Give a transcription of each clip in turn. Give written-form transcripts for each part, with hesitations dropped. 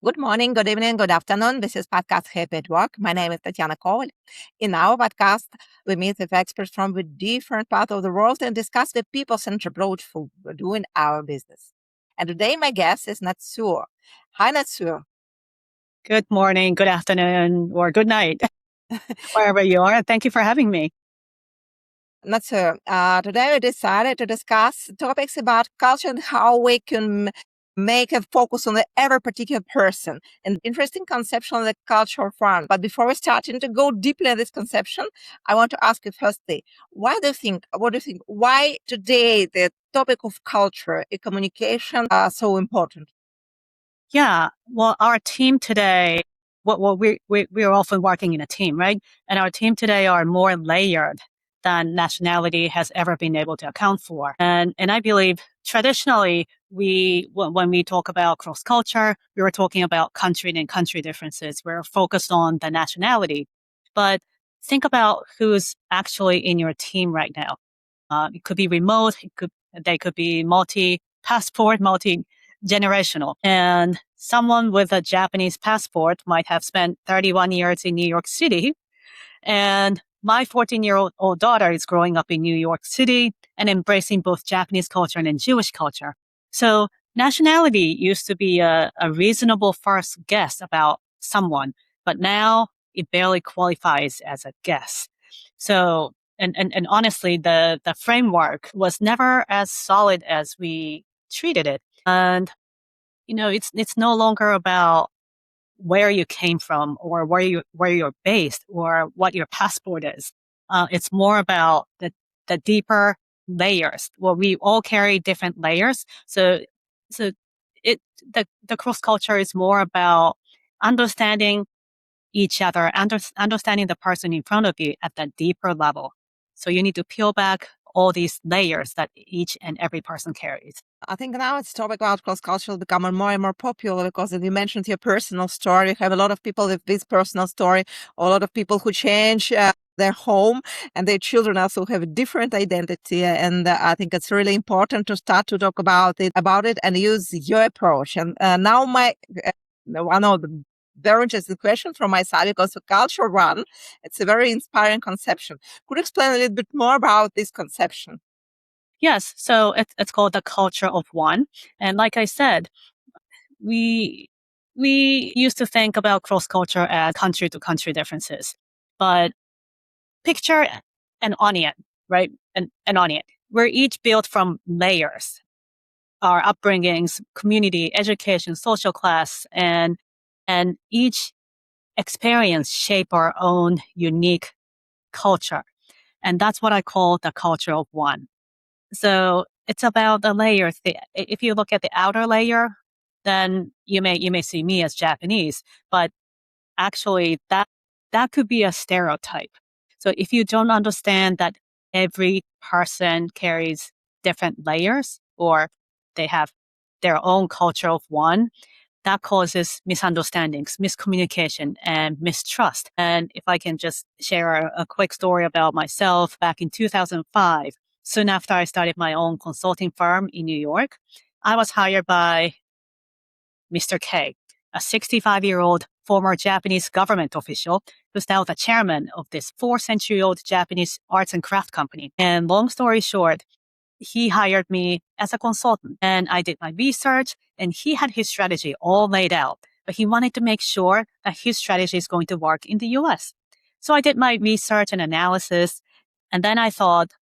Good morning, good evening, good afternoon. This is podcast Happy at Work. My name is Tatiana Koval. In our podcast, we meet with experts from the different parts of the world and discuss the people-centered approach for doing our business. And today, my guest is Natsuyo. Hi, Natsuyo. Good morning, good afternoon, or good night, wherever you are. Thank you for having me. Natsuyo, today we decided to discuss topics about culture and how we can make a focus on every particular person. An interesting conception of the cultural front. But before we start to go deeply in this conception, I want to ask you firstly, what do you think, why today the topic of culture and communication are so important? Yeah, well, our team today, we're often working in a team, right? And our team today are more layered than nationality has ever been able to account for. And I believe traditionally, when we talk about cross culture, we were talking about country and country differences. We're focused on the nationality. But think about who's actually in your team right now. It could be remote. They could be multi-passport, multi-generational. And someone with a Japanese passport might have spent 31 years in New York City. And my 14-year-old daughter is growing up in New York City and embracing both Japanese culture and Jewish culture. So nationality used to be a reasonable first guess about someone, but now it barely qualifies as a guess. So, and honestly, the framework was never as solid as we treated it. And, it's no longer about where you came from or where you're based or what your passport is. It's more about the deeper layers. Well, we all carry different layers. So the cross culture is more about understanding each other, understanding the person in front of you at that deeper level. So you need to peel back all these layers that each and every person carries. I think now it's topic about cross cultural becoming more and more popular because as you mentioned your personal story, you have a lot of people with this personal story, a lot of people who change their home and their children also have a different identity. And I think it's really important to start to talk about it and use your approach. And now one of the very interesting question from my side because the culture run, it's a very inspiring conception. Could you explain a little bit more about this conception? Yes, so it's called the culture of one. And like I said, we used to think about cross culture as country to country differences, but picture an onion, right? An onion. We're each built from layers, our upbringings, community, education, social class, and each experience shape our own unique culture. And that's what I call the culture of one. So it's about the layers. If you look at the outer layer, then you may see me as Japanese, but actually that could be a stereotype. So if you don't understand that every person carries different layers or they have their own culture of one, that causes misunderstandings, miscommunication, and mistrust. And if I can just share a quick story about myself, back in 2005, soon after I started my own consulting firm in New York, I was hired by Mr. K, a 65-year-old former Japanese government official who's now the chairman of this 4-century-old Japanese arts and craft company. And long story short, he hired me as a consultant and I did my research and he had his strategy all laid out, but he wanted to make sure that his strategy is going to work in the US. So I did my research and analysis and then I thought,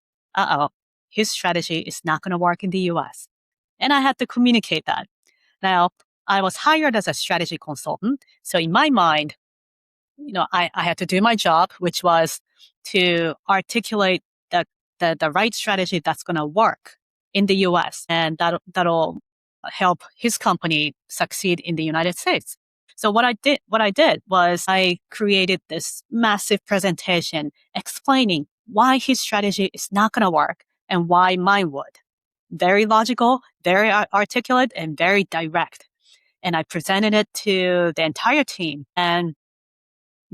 his strategy is not going to work in the US. And I had to communicate that. Now, I was hired as a strategy consultant. So in my mind, I had to do my job, which was to articulate the right strategy that's going to work in the US and that'll help his company succeed in the United States. So what I did was I created this massive presentation explaining why his strategy is not going to work and why mine would. Very logical, very articulate, and very direct. And I presented it to the entire team and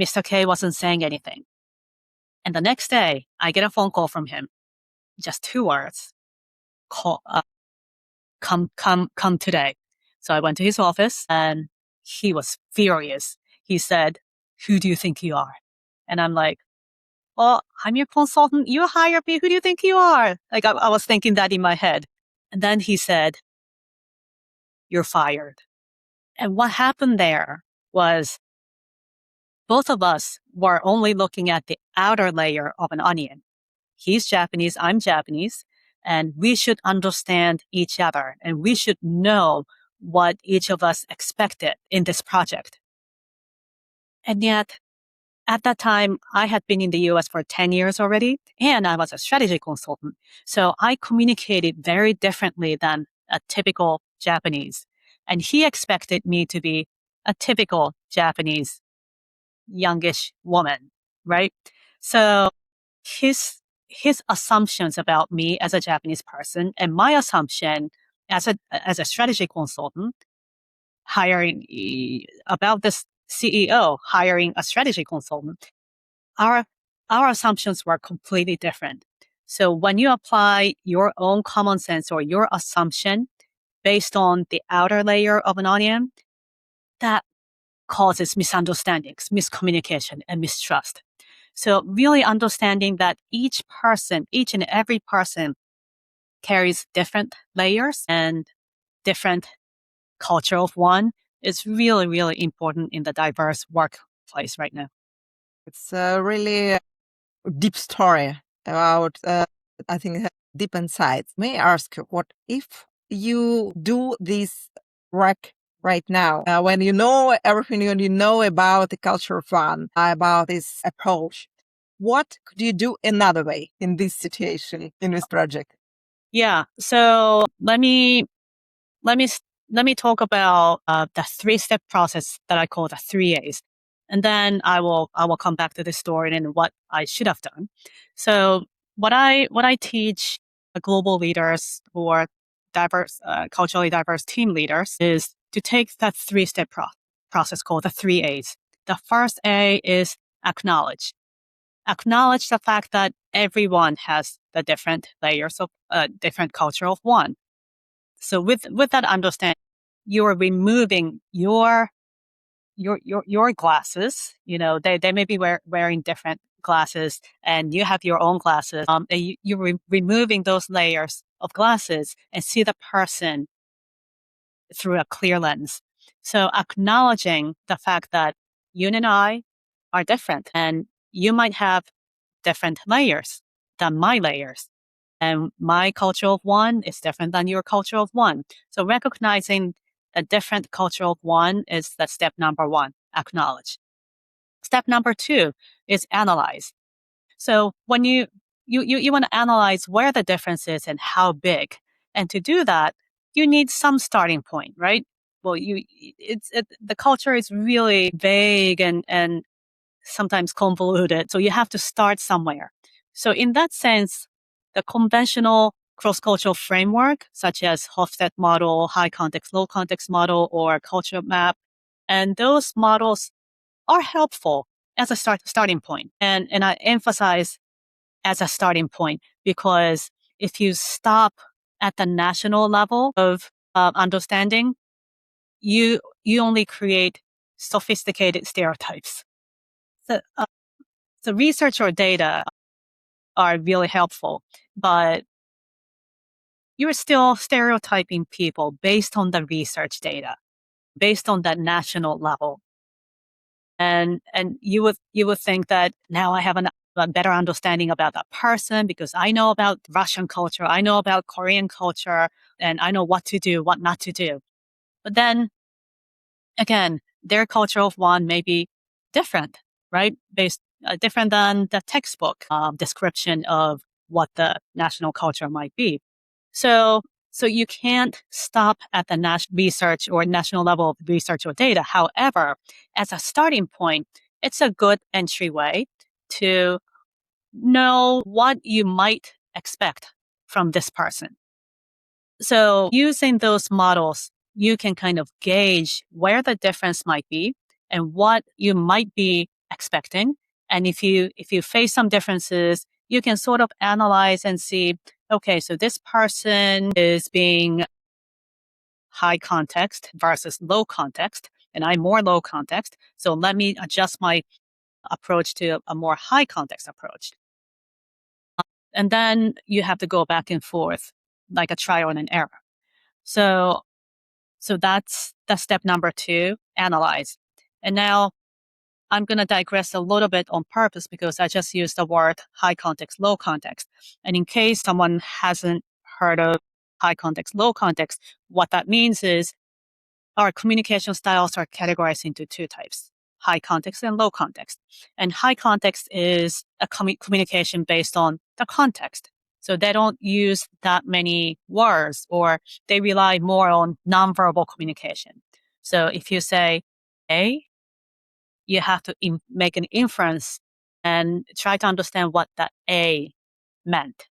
Mr. K wasn't saying anything. And the next day, I get a phone call from him. Just 2 words. Come today. So I went to his office and he was furious. He said, "Who do you think you are?" And I'm like, "Well, I'm your consultant. You hired me. Who do you think you are?" Like I was thinking that in my head. And then he said, "You're fired." And what happened there was both of us were only looking at the outer layer of an onion. He's Japanese, I'm Japanese, and we should understand each other and we should know what each of us expected in this project. And yet, at that time, I had been in the US for 10 years already, and I was a strategy consultant. So I communicated very differently than a typical Japanese. And he expected me to be a typical Japanese youngish woman, right? So his assumptions about me as a Japanese person and my assumption as a strategy consultant hiring about this CEO hiring a strategy consultant, our assumptions were completely different. So when you apply your own common sense or your assumption based on the outer layer of an onion, that causes misunderstandings, miscommunication, and mistrust. So really understanding that each and every person carries different layers and different culture of one is really, really important in the diverse workplace right now. It's a really deep story about, I think, deep insights. May I ask you, what if you do this work right now, when you know everything you know about the culture of fun, about this approach, what could you do another way in this situation, in this project? Yeah. So let me talk about the 3-step process that I call the 3 A's, and then I will come back to the story and what I should have done. So what I teach global leaders or diverse, culturally diverse team leaders is to take that 3-step process called the 3 A's. The first A is acknowledge. Acknowledge the fact that everyone has the different layers of different culture of one. So with that understanding, you are removing your glasses. You know, they may be wearing different glasses, and you have your own glasses. And you're removing those layers of glasses and see the person through a clear lens. So acknowledging the fact that you and I are different, and you might have different layers than my layers. And my culture of one is different than your culture of one. So recognizing a different culture of one is the step number one, acknowledge. Step number 2 is analyze. So when you want to analyze where the difference is and how big. And to do that, you need some starting point, right? Well, the culture is really vague and sometimes convoluted. So you have to start somewhere. So in that sense, the conventional cross-cultural framework, such as Hofstede model, high context, low context model, or culture map, and those models are helpful as a starting point. And I emphasize as a starting point because if you stop at the national level of understanding, you only create sophisticated stereotypes. So, so research or data are really helpful, but you're still stereotyping people based on the research data, based on that national level. And you would think that now I have a better understanding about that person because I know about Russian culture, I know about Korean culture, and I know what to do, what not to do. But then again, their culture of one may be different, right? Different than the textbook description of what the national culture might be. So you can't stop at the research or national level of research or data. However, as a starting point, it's a good entryway to know what you might expect from this person. So using those models, you can kind of gauge where the difference might be and what you might be expecting. And if you face some differences, you can sort of analyze and see, okay, so this person is being high context versus low context. and I'm more low context. So let me adjust my approach to a more high context approach. And then you have to go back and forth like a trial and an error. So that's step number 2, analyze. And now I'm going to digress a little bit on purpose because I just used the word high context, low context. And in case someone hasn't heard of high context, low context, what that means is our communication styles are categorized into 2 types, high context and low context. And high context is a communication based on the context. So they don't use that many words, or they rely more on nonverbal communication. So if you say A, you have to make an inference and try to understand what that A meant,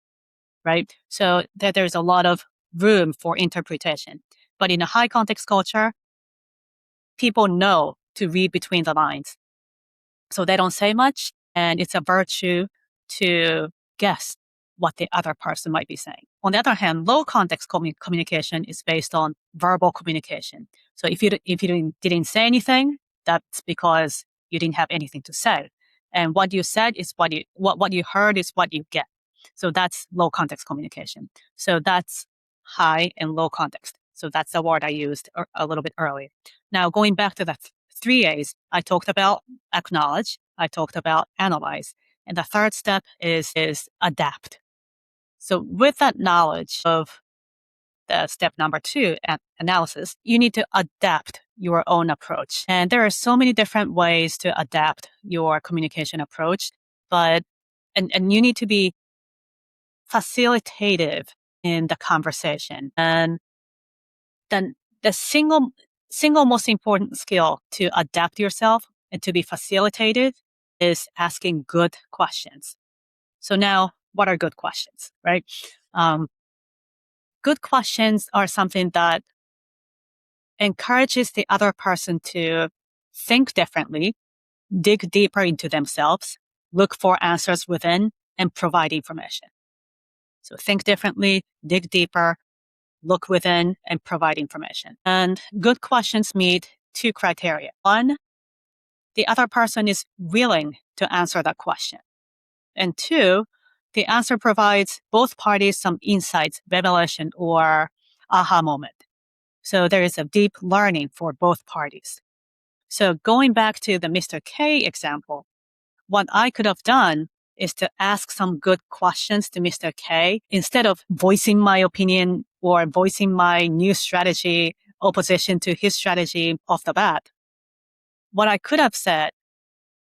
right? So there's a lot of room for interpretation. But in a high context culture, people know to read between the lines. So they don't say much, and it's a virtue to guess what the other person might be saying. On the other hand, low context communication is based on verbal communication. So if you didn't say anything, that's because you didn't have anything to say. And what you said is what you heard is what you get. So that's low context communication. So that's high and low context. So that's the word I used a little bit earlier. Now, going back to the 3 A's, I talked about acknowledge, I talked about analyze, and the third step is adapt. So with that knowledge of the step number 2, analysis, you need to adapt your own approach. And there are so many different ways to adapt your communication approach, but and you need to be facilitative in the conversation. And then the single most important skill to adapt yourself and to be facilitated is asking good questions. So now, what are good questions, right? Good questions are something that encourages the other person to think differently, dig deeper into themselves, look for answers within, and provide information. So think differently, dig deeper, look within, and provide information. And good questions meet 2 criteria. 1, the other person is willing to answer that question. And 2, the answer provides both parties some insights, revelation, or aha moment. So there is a deep learning for both parties. So going back to the Mr. K example, what I could have done is to ask some good questions to Mr. K instead of voicing my opinion or voicing my new strategy opposition to his strategy off the bat. What I could have said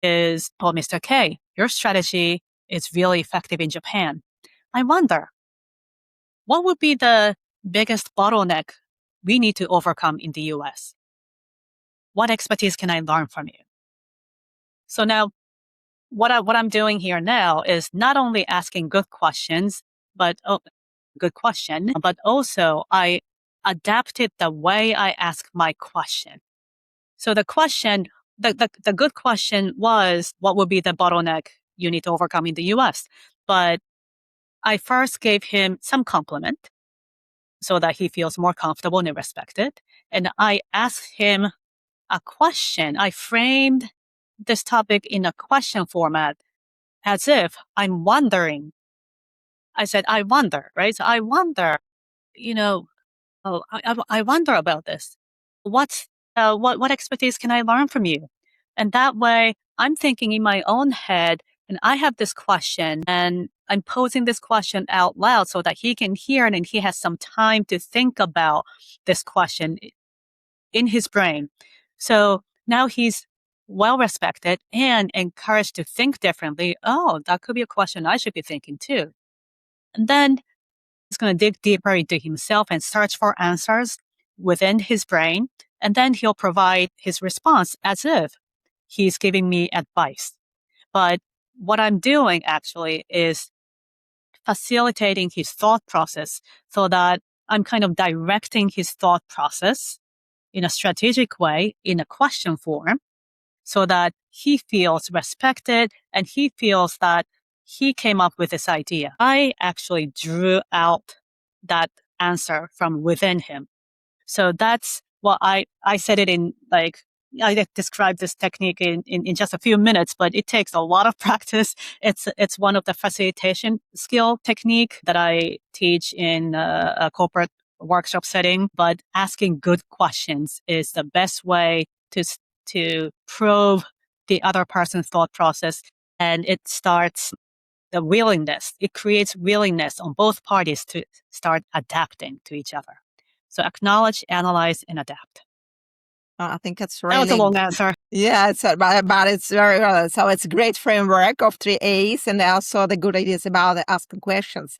is, oh, Mr. K, your strategy is really effective in Japan. I wonder, what would be the biggest bottleneck we need to overcome in the US? What expertise can I learn from you? So now, what I'm doing here now is not only asking good questions, but also I adapted the way I ask my question. So the question, the good question was, what would be the bottleneck you need to overcome in the US? But I first gave him some compliment so that he feels more comfortable and respected. And I asked him a question. I framed this topic in a question format as if I'm wondering. I said, I wonder, right? So I wonder, I wonder about this. What expertise can I learn from you? And that way I'm thinking in my own head and I have this question and I'm posing this question out loud so that he can hear it and he has some time to think about this question in his brain. So now he's well respected and encouraged to think differently. Oh, that could be a question I should be thinking too. And then he's going to dig deeper into himself and search for answers within his brain. And then he'll provide his response as if he's giving me advice. But what I'm doing actually is facilitating his thought process so that I'm kind of directing his thought process in a strategic way in a question form so that he feels respected and he feels that he came up with this idea. I actually drew out that answer from within him. So that's what I said it in like I described this technique in just a few minutes, but it takes a lot of practice. It's one of the facilitation skill technique that I teach in a corporate workshop setting. But asking good questions is the best way to probe the other person's thought process, and it starts the willingness. It creates willingness on both parties to start adapting to each other. So acknowledge, analyze, and adapt. I think it's That was a really long answer. yeah, but it's very well. So it's a great framework of 3 A's and also the good ideas about asking questions.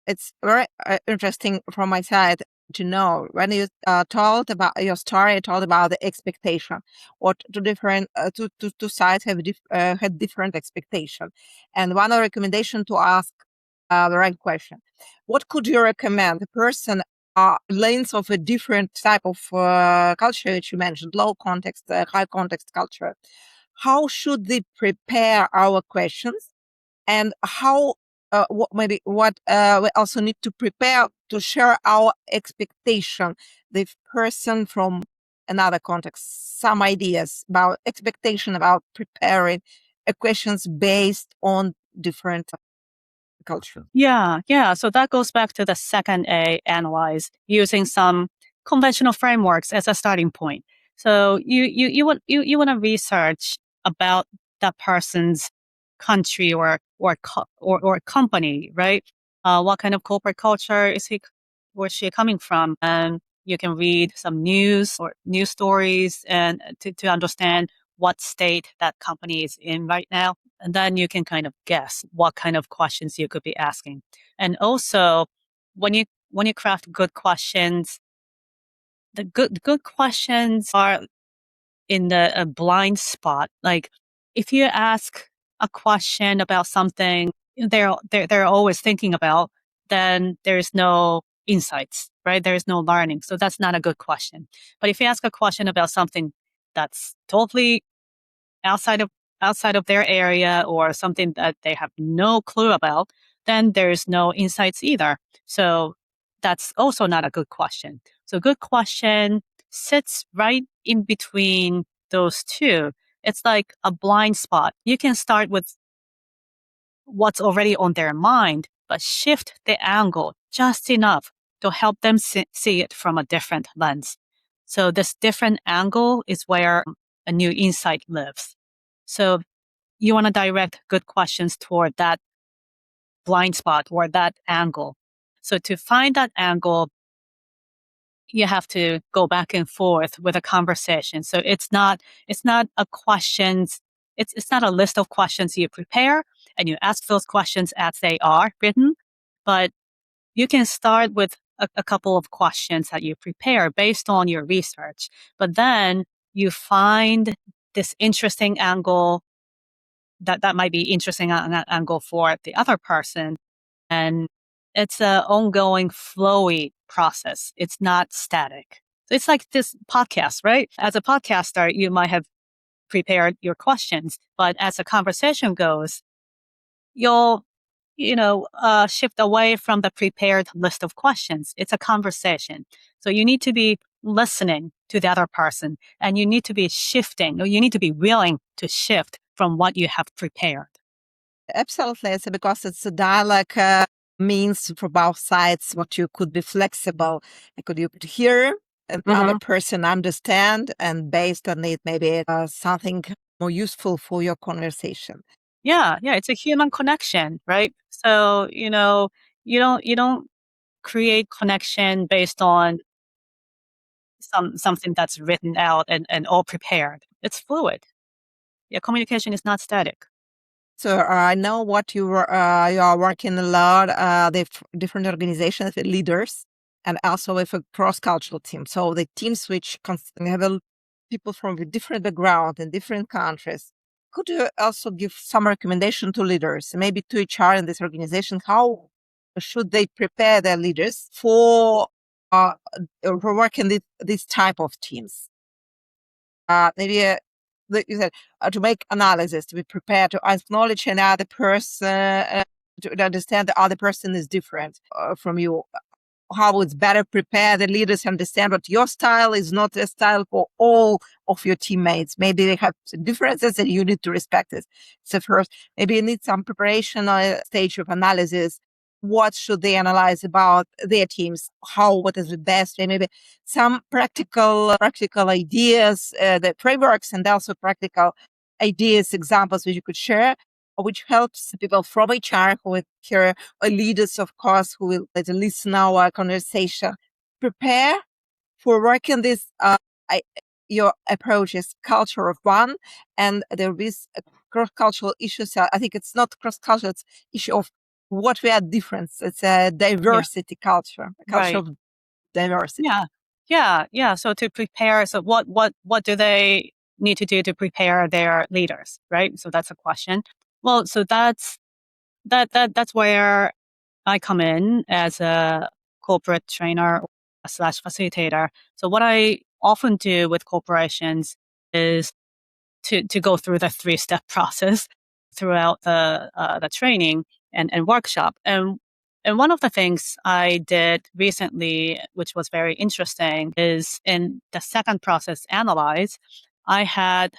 It's very interesting from my side to know when you told about your story, you told about the expectation. What two sides have had different expectation, and one recommendation to ask the right question. What could you recommend? The person lanes of a different type of culture that you mentioned, low context, high context culture. How should they prepare our questions, and how what we also need to prepare to share our expectation, the person from another context, some ideas about expectation about preparing questions based on different culture. Yeah. So that goes back to the second A, analyze, using some conventional frameworks as a starting point. So you want to research about that person's country or company, right? What kind of corporate culture is he or she coming from? And you can read some news or news stories and to understand what state that company is in right now. And then you can kind of guess what kind of questions you could be asking. And also, when you craft good questions, the good questions are in the a blind spot. Like if you ask a question about something they're always thinking about, then there's no insights, right? There's no learning. So that's not a good question. But if you ask a question about something that's totally outside of their area or something that they have no clue about, then there's no insights either. So that's also not a good question. So good question sits right in between those two. It's like a blind spot. You can start with what's already on their mind, but shift the angle just enough to help them see it from a different lens. So this different angle is where a new insight lives. So you want to direct good questions toward that blind spot or that angle. So to find that angle, you have to go back and forth with a conversation. So it's not a questions, it's not a list of questions you prepare and you ask those questions as they are written, but you can start with a couple of questions that you prepare based on your research. But then you find this interesting angle that might be interesting on that angle for the other person. And it's an ongoing flowy process. It's not static. It's like this podcast, right? As a podcaster, you might have prepared your questions, but as the conversation goes, you'll, shift away from the prepared list of questions. It's a conversation. So you need to be listening to the other person and you need to be shifting, or you need to be willing to shift from what you have prepared. Absolutely. It's because it's a dialogue means for both sides what you could be flexible. Could you could hear another person understand, and based on it, maybe something more useful for your conversation. Yeah, it's a human connection, right? So, you don't create connection based on something that's written out and all prepared. It's fluid. Yeah, communication is not static. So I know what you are working a lot, the different organizations with leaders and also with a cross-cultural team. So the teams which have people from a different background in different countries. Could you also give some recommendation to leaders, maybe to HR in this organization? How should they prepare their leaders for working this type of teams? Maybe like you said, to make analysis, to be prepared, to acknowledge another person, to understand the other person is different from you. how it's better prepare the leaders understand what your style is not a style for all of your teammates. Maybe they have differences and you need to respect it. So first, maybe you need some preparation or a stage of analysis. What should they analyze about their teams? What is the best? Maybe some practical ideas, the frameworks, and also practical ideas, examples which you could share, which helps people from HR who will hear, or leaders, of course, who will listen our conversation, prepare for working this. Your approach is culture of one, and there is cross-cultural issues. I think it's not cross-cultural; it's issue of what we are different. It's a diversity culture, a culture Right. of diversity. Yeah. So to prepare, so what do they need to do to prepare their leaders, right? So that's a question. Well, so that's where I come in as a corporate trainer slash facilitator. So what I often do with corporations is to go through the 3-step process throughout the training and workshop. And one of the things I did recently, which was very interesting, is in the second process, analyze, I had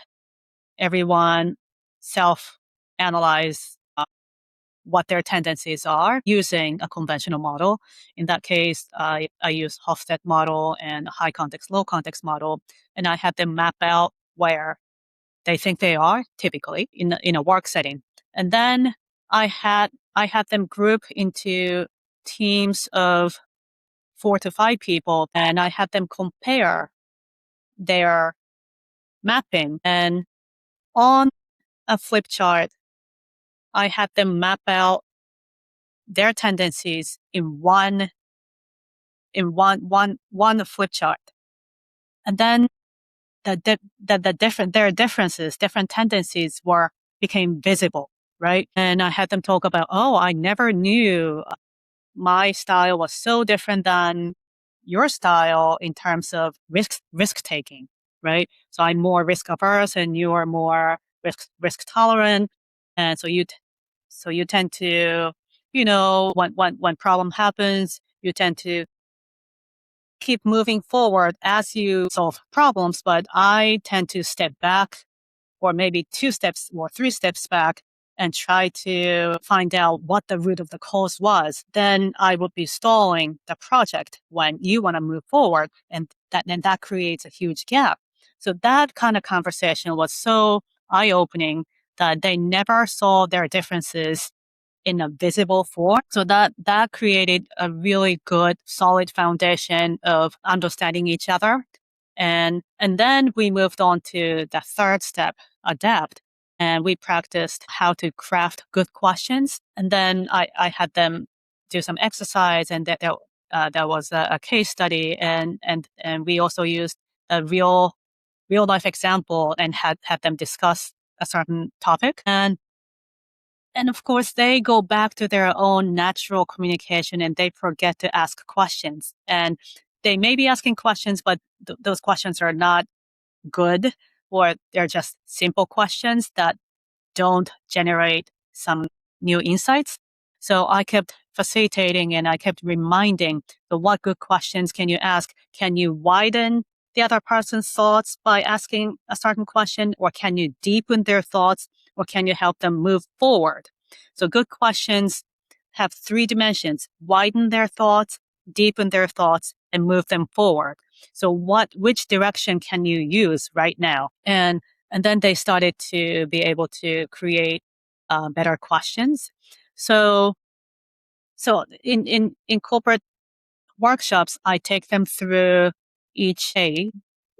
everyone self-analyze what their tendencies are using a conventional model. In that case, I use Hofstede model and high context, low context model, and I had them map out where they think they are typically in a work setting. And then I had them group into teams of 4 to 5 people, and I had them compare their mapping. And on a flip chart, I had them map out their tendencies in one flip chart. And then their differences, different tendencies became visible, right? And I had them talk about, oh, I never knew my style was so different than your style in terms of risk taking, right? So I'm more risk averse and you are more risk tolerant. And so you tend to, when problem happens, you tend to keep moving forward as you solve problems, but I tend to step back, or maybe 2 steps or 3 steps back, and try to find out what the root of the cause was. Then I would be stalling the project when you want to move forward, and that creates a huge gap. So that kind of conversation was so eye-opening that they never saw their differences in a visible form. So that created a really good, solid foundation of understanding each other. And then we moved on to the third step, adapt. And we practiced how to craft good questions. And then I had them do some exercise, and there was a case study, and we also used a real life example and had them discuss a certain topic. And of course, they go back to their own natural communication and they forget to ask questions. And they may be asking questions, but those questions are not good, or they're just simple questions that don't generate some new insights. So I kept facilitating and I kept reminding, so what good questions can you ask? Can you widen the other person's thoughts by asking a certain question, or can you deepen their thoughts, or can you help them move forward? So good questions have 3 dimensions: widen their thoughts, deepen their thoughts, and move them forward. So which direction can you use right now? And then they started to be able to create better questions. So in corporate workshops, I take them through each day,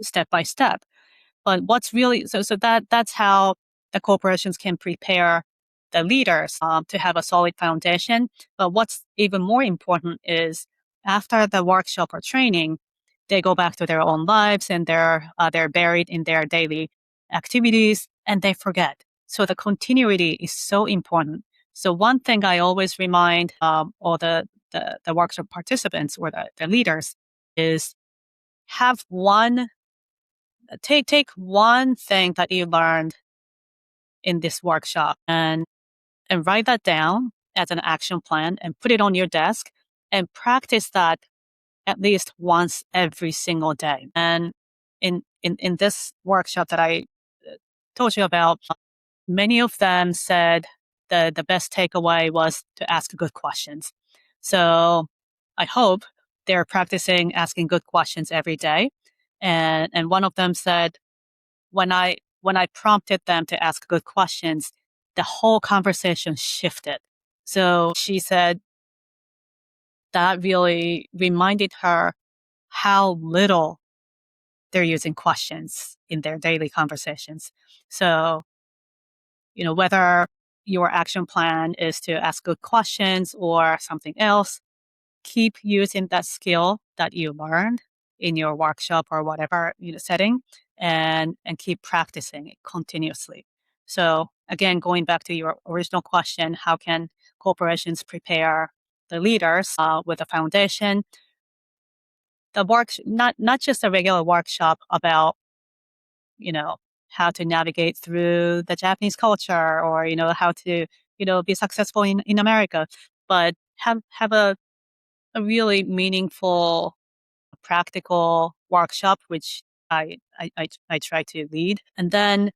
step by step. But what's really that's how the corporations can prepare the leaders to have a solid foundation. But what's even more important is, after the workshop or training, they go back to their own lives, and they're buried in their daily activities, and they forget. So the continuity is so important. So one thing I always remind all the workshop participants, or the leaders, is take one thing that you learned in this workshop and write that down as an action plan and put it on your desk and practice that at least once every single day. And in this workshop that I told you about, many of them said the best takeaway was to ask good questions. So I hope they're practicing asking good questions every day. And one of them said, when I prompted them to ask good questions, the whole conversation shifted. So she said that really reminded her how little they're using questions in their daily conversations. So, whether your action plan is to ask good questions or something else, keep using that skill that you learned in your workshop or whatever setting, and keep practicing it continuously. So again, going back to your original question, how can corporations prepare the leaders with a foundation? The not just a regular workshop about how to navigate through the Japanese culture, or how to be successful in America, but have a really meaningful, practical workshop, which I try to lead. And then,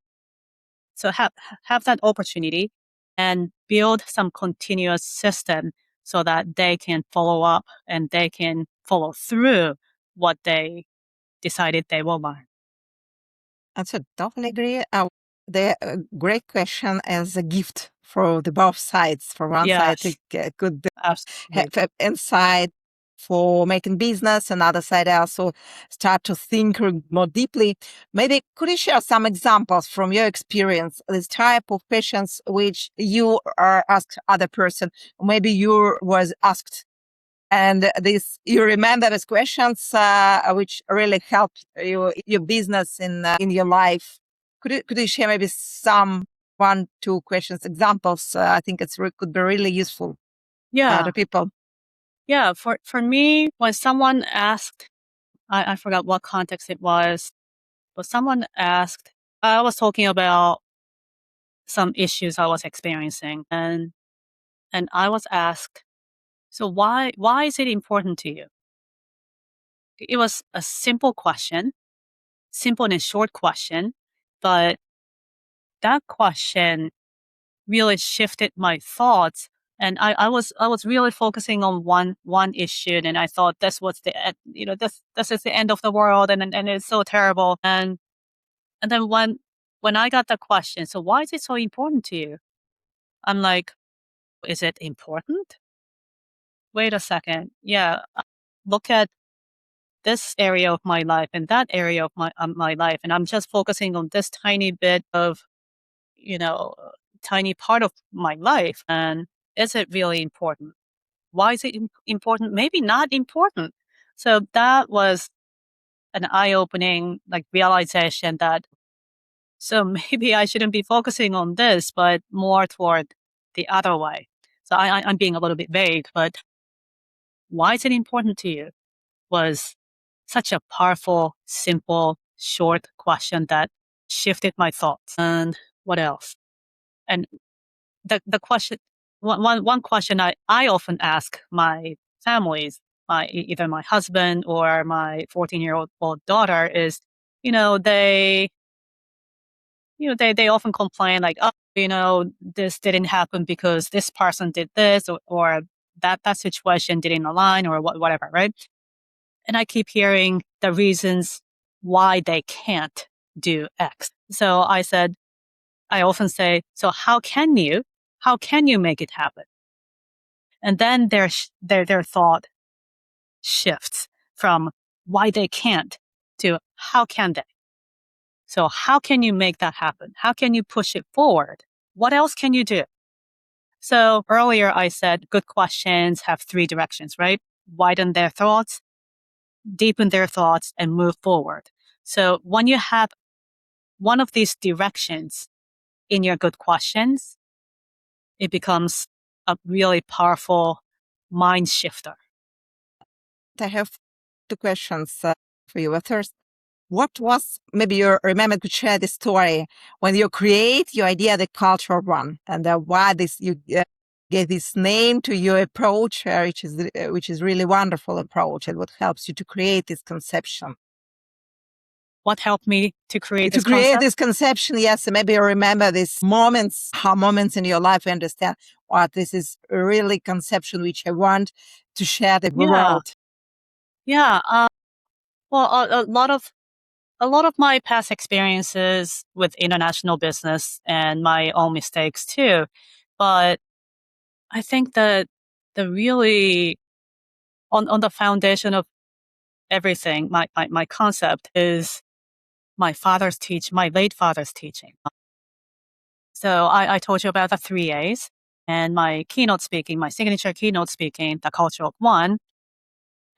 so have that opportunity and build some continuous system so that they can follow up and they can follow through what they decided they will learn. And so totally agree. The great question as a gift for the both sides. For one side, Yes, it could absolutely. have insight for making business, and other side also start to think more deeply. Maybe could you share some examples from your experience, this type of questions which you are asked other person, maybe you was asked, and this you remember these questions which really helped your business in your life. Could you share maybe some 1-2 questions examples? I think could be really useful Yeah. to people. Yeah. For me, when someone asked, I forgot what context it was, but someone asked, I was talking about some issues I was experiencing, and I was asked, so why is it important to you? It was a simple question, simple and short question, but that question really shifted my thoughts. And I was really focusing on one issue, and I thought this was this is the end of the world, and it's so terrible. And then when I got the question, so why is it so important to you? I'm like, is it important? Wait a second. Yeah, look at this area of my life and that area of my life, and I'm just focusing on this tiny bit of, tiny part of my life. And is it really important? Why is it important? Maybe not important. So that was an eye-opening realization that, so maybe I shouldn't be focusing on this, but more toward the other way. So I'm being a little bit vague, but why is it important to you was such a powerful, simple, short question that shifted my thoughts. And what else? And the question, one question I often ask my families, either my husband or my 14-year-old daughter is, they they often complain like, oh, this didn't happen because this person did this, or that situation didn't align, or whatever, right? And I keep hearing the reasons why they can't do X. So I often say, so how can you make it happen? And then their thought shifts from why they can't to how can they? So how can you make that happen? How can you push it forward? What else can you do? So earlier I said good questions have 3 directions, right? Widen their thoughts, deepen their thoughts, and move forward. So when you have one of these directions in your good questions, it becomes a really powerful mind shifter. I have 2 questions for you. First, what was, maybe you remember to share the story when you create your idea, the culture one, and why this you gave this name to your approach, which is really wonderful approach, and what helps you to create this conception. What helped me to create To this create concept? this conception, yes, and maybe you remember these moments, how moments in your life you understand what this is really conception which I want to share the world. Yeah. Well, a lot of my past experiences with international business and my own mistakes too, but I think that the really on the foundation of everything, my concept is my late father's teaching. So I told you about the 3 A's and my signature keynote speaking, the culture of one.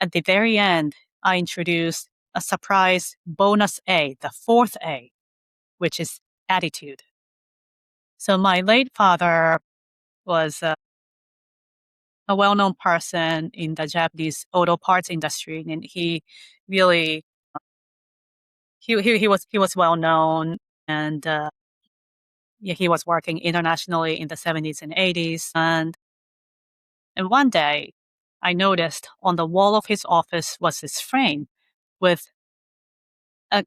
At the very end, I introduced a surprise bonus A, the fourth A, which is attitude. So my late father was a well-known person in the Japanese auto parts industry, and he really he was well known, and he was working internationally in the 70s and 80s, and one day I noticed on the wall of his office was this frame with a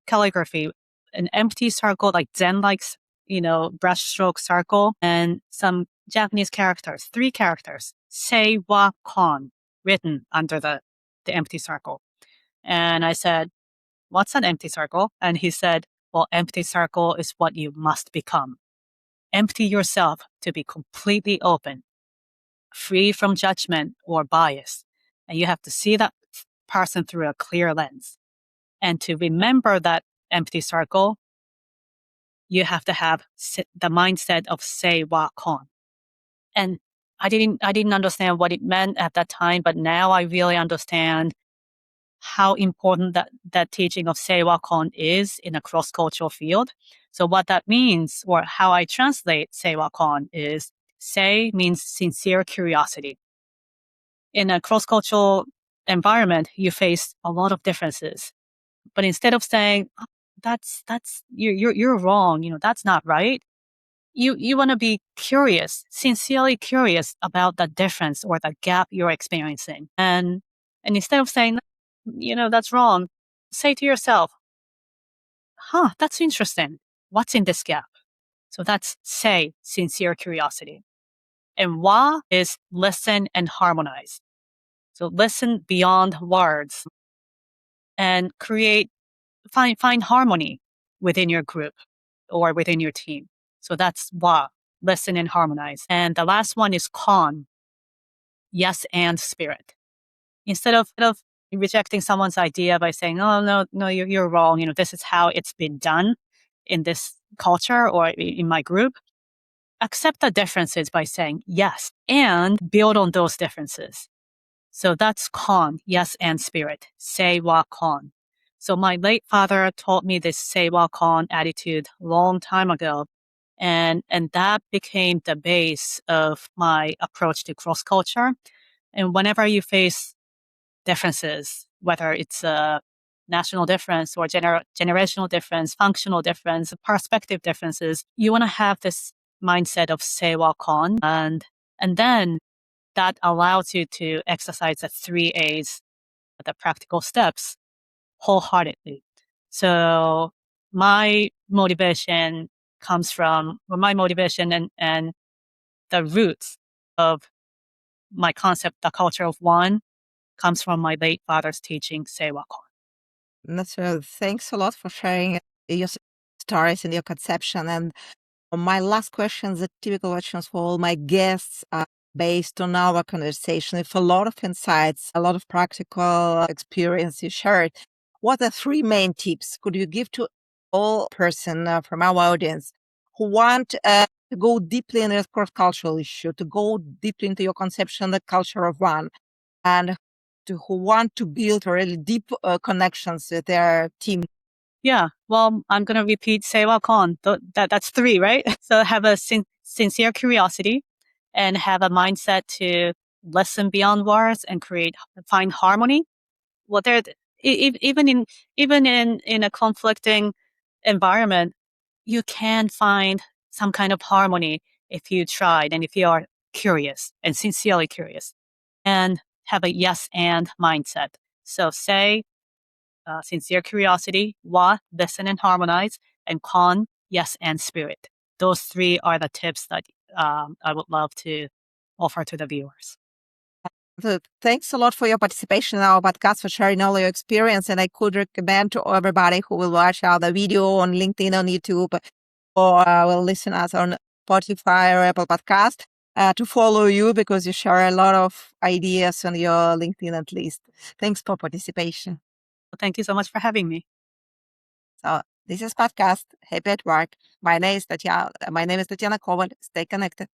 calligraphy, an empty circle, like Zen-like, brushstroke circle, and some Japanese characters, 3 characters, sei wa kon, written under the empty circle. And I said, "What's an empty circle?" And he said, "Well, empty circle is what you must become. Empty yourself to be completely open, free from judgment or bias. And you have to see that person through a clear lens. And to remember that empty circle, you have to have the mindset of sei wa kon." And I didn't understand what it meant at that time, but now I really understand how important that teaching of sei wa kon is in a cross-cultural field. So what that means, or how I translate sei wa kon, is sei means sincere curiosity. In a cross-cultural environment, you face a lot of differences. But instead of saying, "Oh, that's you're wrong, that's not right," you want to be curious, sincerely curious about the difference or the gap you're experiencing. And instead of saying, "That's wrong," say to yourself, "Huh, that's interesting. What's in this gap?" So that's say, sincere curiosity. And wa is listen and harmonize. So listen beyond words and find harmony within your group or within your team. So that's wa, listen and harmonize. And the last one is kon, yes and spirit. Instead of rejecting someone's idea by saying, "Oh, no, you're wrong. This is how it's been done in this culture or in my group." Accept the differences by saying yes and build on those differences. So that's kon, yes and spirit, sei wa kon. So my late father taught me this sei wa kon attitude long time ago. And that became the base of my approach to cross culture. And whenever you face differences, whether it's a national difference or generational difference, functional difference, perspective differences, you want to have this mindset of sei wa kon, and then that allows you to exercise the 3 A's, the practical steps, wholeheartedly. So my motivation and the roots of my concept, the culture of one, comes from my late father's teaching, sei wa kon. Natsuyo, thanks a lot for sharing your stories and your conception. And my last question, the typical questions for all my guests, are based on our conversation. With a lot of insights, a lot of practical experience you shared, what are 3 main tips could you give to all person from our audience who want to go deeply in this cross-cultural issue, to go deeply into your conception, the culture of one, and who want to build really deep connections with their team? Yeah, well, I'm going to repeat sei wa kon. That's 3, right? So have a sincere curiosity and have a mindset to listen beyond words and find harmony. Well, even in a conflicting environment, you can find some kind of harmony if you tried and if you are curious and sincerely curious, and have a yes and mindset. So say sincere curiosity, wa, listen and harmonize, and con, yes and spirit. Those three are the tips that I would love to offer to the viewers. Thanks a lot for your participation in our podcast, for sharing all your experience. And I could recommend to everybody who will watch the video on LinkedIn, on YouTube, or will listen us on Spotify or Apple Podcast to follow you, because you share a lot of ideas on your LinkedIn at least. Thanks for participation. Thank you so much for having me. So this is podcast Happy at Work. My name is Tatiana Koval. Stay connected.